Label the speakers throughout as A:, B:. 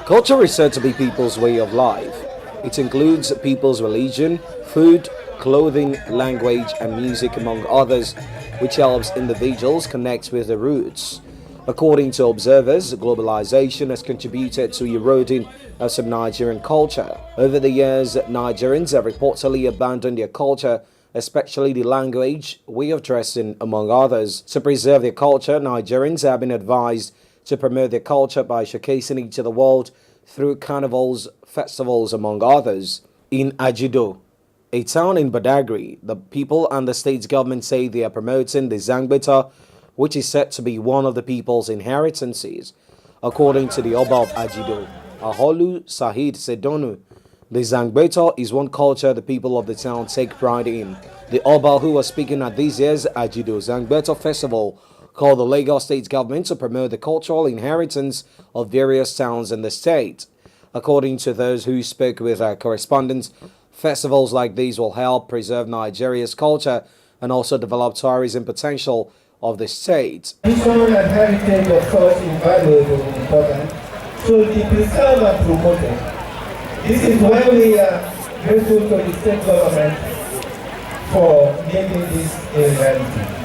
A: Culture is said to be people's way of life. It includes people's religion, food, clothing, language, and music, among others, which helps individuals connect with their roots. According to observers, globalization has contributed to eroding of some Nigerian culture. Over the years, Nigerians have reportedly abandoned their culture, especially the language, way of dressing, among others. To preserve their culture, Nigerians have been advised to promote their culture by showcasing it to the world through carnivals, festivals, among others. In Ajido, a town in Badagry, the people and the state government say they are promoting the Zangbeto, which is said to be one of the people's inheritances. According to the Oba of Ajido, Aholu Sahid Sedonu, the Zangbeto is one culture the people of the town take pride in. The Oba, who was speaking at this year's Ajido Zangbeto festival, called the Lagos state government to promote the cultural inheritance of various towns in the state. According to those who spoke with our correspondents, festivals like these will help preserve Nigeria's culture and also develop tourism potential of the state.
B: Tradition and heritage of such invaluable and important should be preserved and promoted. This is why we are grateful to the state government for making this a reality.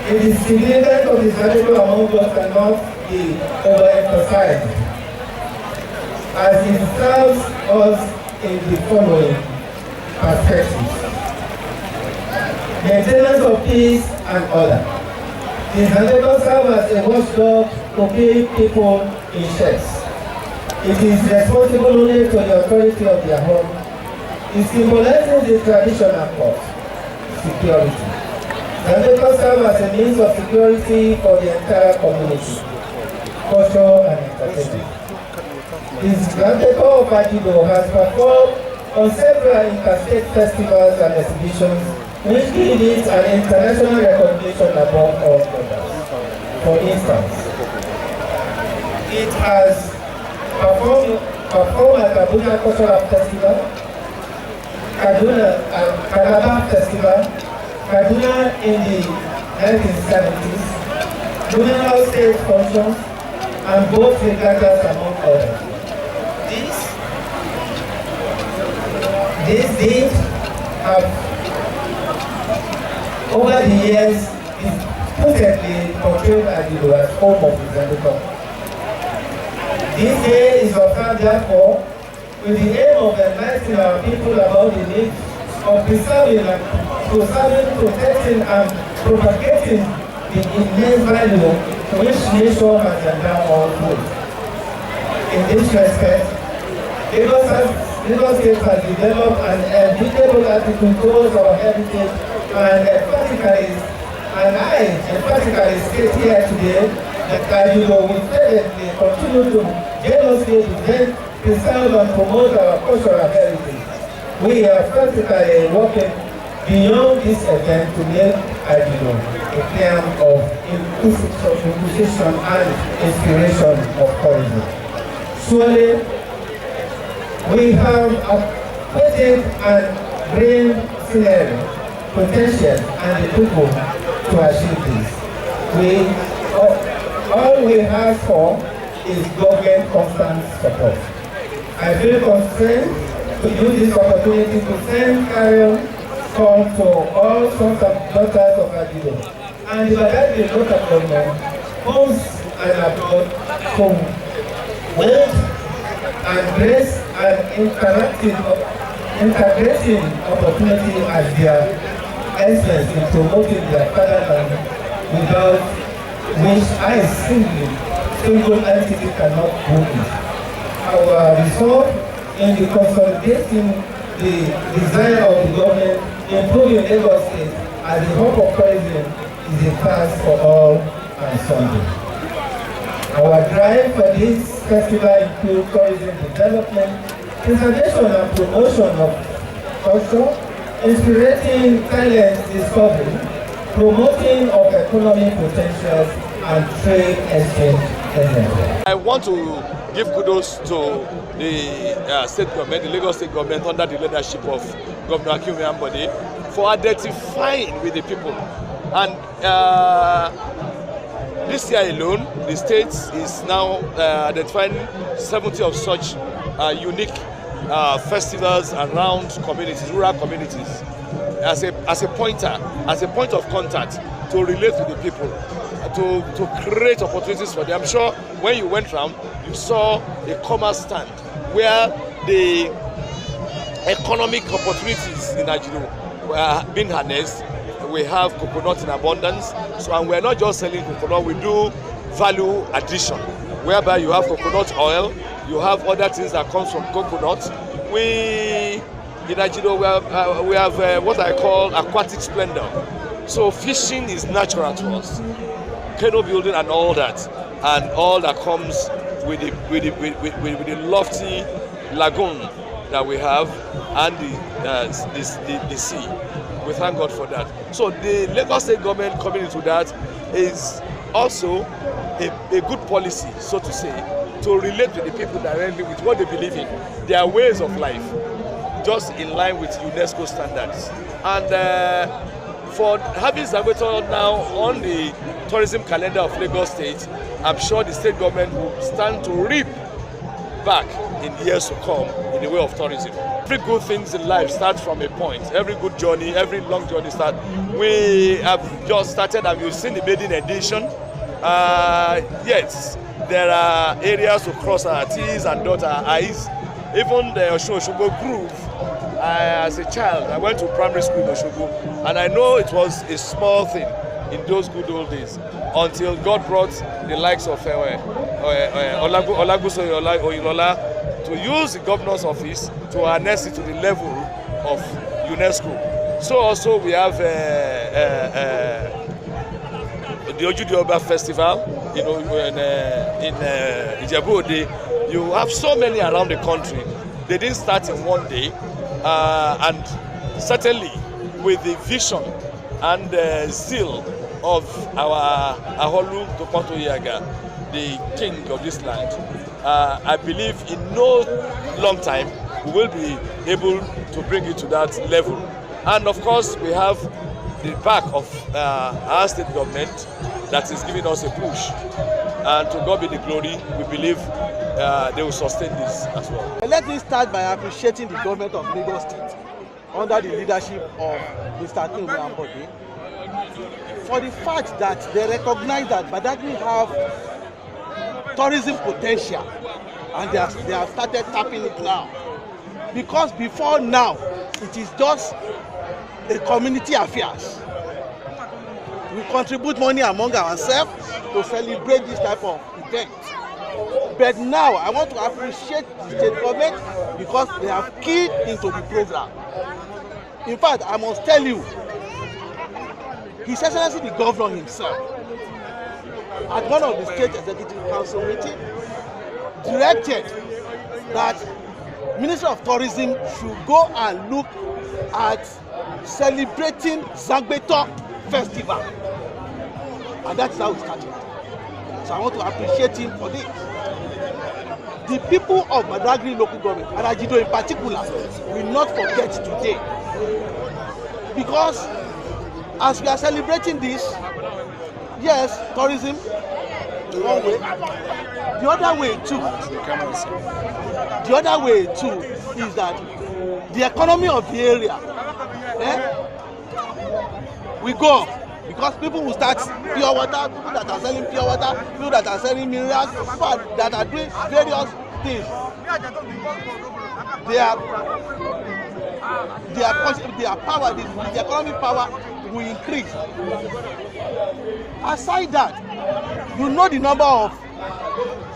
B: It is significant of the valuable among us cannot be overemphasized, as it serves us in the following perspectives: maintenance of peace and order. The valuable serves as a watchdog to keep people in checks. It is responsible only to the authority of their home. It symbolizes the traditional cause, security. Governmental serves as a means of security for the entire community, culture and entertainment. This Governmental of Ajido has performed on several interstate festivals and exhibitions, which give it an international recognition above all others. For instance, it has performed at Abuja Cultural Festival, Calabar Festival, Kaduna in the 1970s, Governmental state functions, and both regattas among others. These deeds have, over the years, repeatedly portrayed Ajido as home of the Zangbeto. This day is observed, therefore, with the aim of enlightening our people about the need of preserving, protecting, and propagating the immense value to which nature has endowed our food. In this respect, Lagos State has developed an enviable attitude towards our heritage, and I emphatically state here today that Ajido will steadily continue to jealously defend, preserve, and promote our cultural heritage. We are practically working beyond this event to make Ajido a term of inclusion and inspiration of tourism. Surely, we have a potent and brain scenario, potential, and the people to achieve this. All we ask for is government constant support. I feel constrained to use this opportunity to send carrion call to all sons and daughters of Ajido and the Badagry local government, homes and abroad, who wealth and grace and integrating opportunity as their essence in promoting their fatherland, without which I single entity cannot do it. Our resolve in the consolidating the desire of the government improving Lagos State as the hub of tourism is a task for all and sundry. Our drive for this festival includes tourism development, preservation and promotion of culture, inspiring talent discovery, promoting of economic potentials, and trade exchange.
C: I want to give kudos to the state government, the Lagos state government, under the leadership of Governor Akinwumi Ambode, for identifying with the people and This year alone, the state is now identifying 70 of such unique festivals around communities, rural communities, as a point of contact to relate with the people, to create opportunities for them. I'm sure when you went round, you saw a commerce stand where the economic opportunities in Ajido were being harnessed. We have coconut in abundance, and we're not just selling coconut, we do value addition, whereby you have coconut oil, you have other things that comes from coconut. In Ajido, we have what I call aquatic splendor. So fishing is natural to us, canoe building and all that comes with the lofty lagoon that we have and the sea. We thank God for that. So the Lagos State government coming into that is also a good policy, so to say, to relate to the people directly with what they believe in, their ways of life, just in line with UNESCO standards. And for having Zangbeto now on the tourism calendar of Lagos State, I'm sure the state government will stand to reap back in years to come in the way of tourism. Every good things in life starts from a point. Every good journey, every long journey starts. We have just started and you've seen the maiden edition. Yes, there are areas to cross our T's and dot our I's. Even the Oshogo Groove, as a child, I went to primary school in Oshogo, and I know it was a small thing in those good old days until God brought the likes of Olaguso Oyilola to use the governor's office to harness it to the level of UNESCO. So also we have the Ajido Festival, you know, in Ijebu Ode. You have so many around the country. They didn't start in one day, and certainly with the vision and the zeal of our Aholu Toponto Yaga, the king of this land. I believe in no long time we will be able to bring it to that level. And of course, we have the back of our state government that is giving us a push. And to God be the glory, we believe they will sustain this as well.
D: Let me start by appreciating the government of Lagos State under the leadership of Mr. Ajido Zangbeto for the fact that they recognize that Badagry have tourism potential and they have started tapping it now. Because before now, it is just a community affairs. We contribute money among ourselves to celebrate this type of event. But now, I want to appreciate the state government because they have keyed into the program. In fact, I must tell you, His Excellency the Governor himself, at one of the State Executive Council meetings, directed that Minister of Tourism should go and look at celebrating Zangbeto Festival. And that's how we started. So I want to appreciate him for this. The people of Badagry local government, and Ajido in particular, will not forget today. Because as we are celebrating this, yes, tourism, one way. The other way too is that the economy of the area will go up. Because people will start pure water, people that are selling pure water, people that are selling minerals, people that are doing various things. Their power, the economic power will increase. Aside that, you know the number of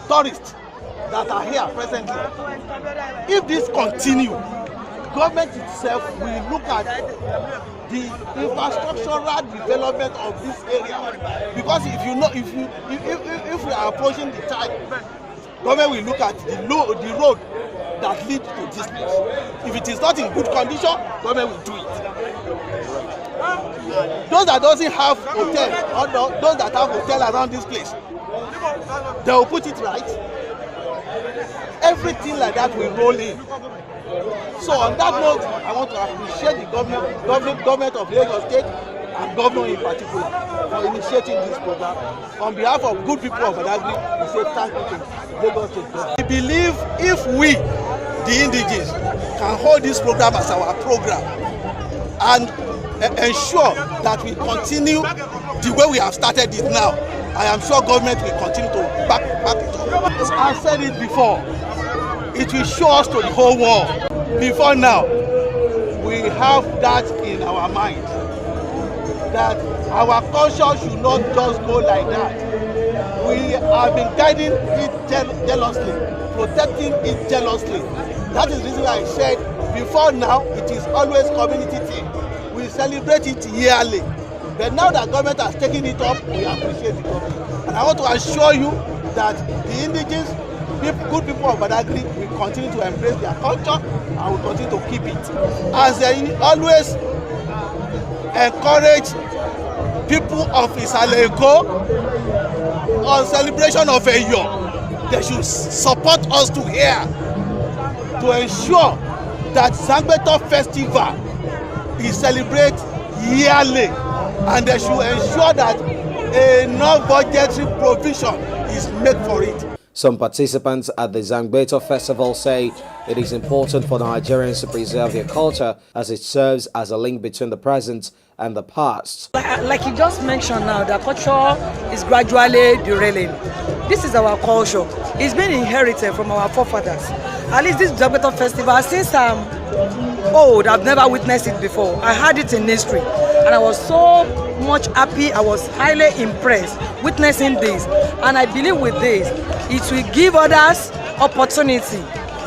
D: tourists that are here presently. If this continue, government itself will look at the infrastructural development of this area, because if we are approaching the time, government will look at the road that leads to this place. If it is not in good condition, government will do it. Those that doesn't have hotel, or those that have hotel around this place, they will put it right. Everything like that will roll in. So on that note, I want to appreciate the government of Lagos State and Governor in particular for initiating this program. On behalf of good people of Badagry, we say thank you to Lagos State Government. We believe if we, the indigenes, can hold this program as our program and ensure that we continue the way we have started it now, I am sure government will continue to back it up. I've said it before, it will show us to the whole world. Before now, we have that in our mind, that our culture should not just go like that. We have been guiding it jealously, protecting it jealously. That is the reason I said before now, it is always community thing. We celebrate it yearly. But now that government has taken it up, we appreciate the government. And I want to assure you that the indigenous good people of Badagry will continue to embrace their culture and will continue to keep it. As they always encourage people of Isale Eko on celebration of Eyo, they should support us to here to ensure that Zangbeto Festival is celebrated yearly, and they should ensure that a non-budgetary provision is made for it.
A: Some participants at the Zangbeto festival say it is important for the Nigerians to preserve their culture as it serves as a link between the present and the past.
E: Like you just mentioned now, the culture is gradually derailing. This is our culture. It's been inherited from our forefathers. At least this Zangbeto festival, since I'm old, I've never witnessed it before. I had it in history and I was so much happy. I was highly impressed witnessing this, and I believe with this it will give others opportunity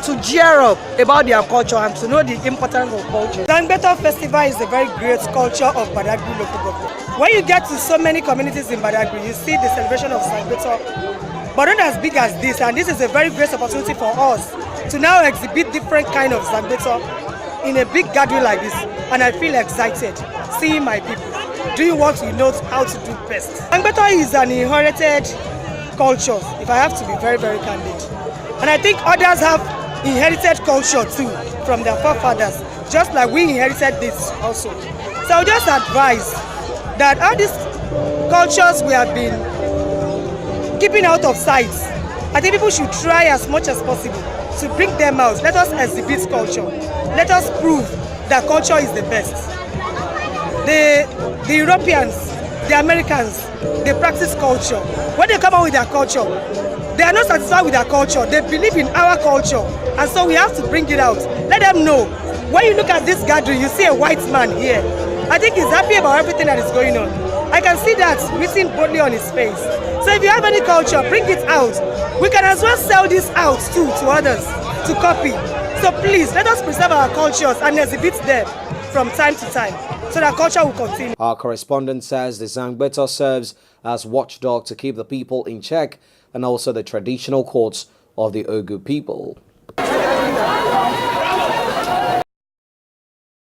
E: to cheer up about their culture and to know the importance of culture. Zangbeto festival is a very great culture of Badagry local government. When you get to so many communities in Badagry, you see the celebration of Zangbeto, but not as big as this, and this is a very great opportunity for us to now exhibit different kind of Zangbeto in a big gathering like this, and I feel excited seeing my people doing what we know how to do best. Zangbeto is an inherited culture, if I have to be very, very candid. And I think others have inherited culture too from their forefathers, just like we inherited this also. So I would just advise that all these cultures we have been keeping out of sight, I think people should try as much as possible to bring them out. Let us exhibit culture. Let us prove that culture is the best. The Europeans, the Americans, they practice culture. When they come out with their culture, they are not satisfied with their culture. They believe in our culture, and so we have to bring it out. Let them know. When you look at this gathering, you see a white man here. I think he's happy about everything that is going on. I can see that written boldly on his face. So if you have any culture, bring it out. We can as well sell this out too to others to copy. So please, let us preserve our cultures and exhibit them from time to time, so that culture will continue.
A: Our correspondent says the Zangbeto serves as watchdog to keep the people in check and also the traditional courts of the Ogu people.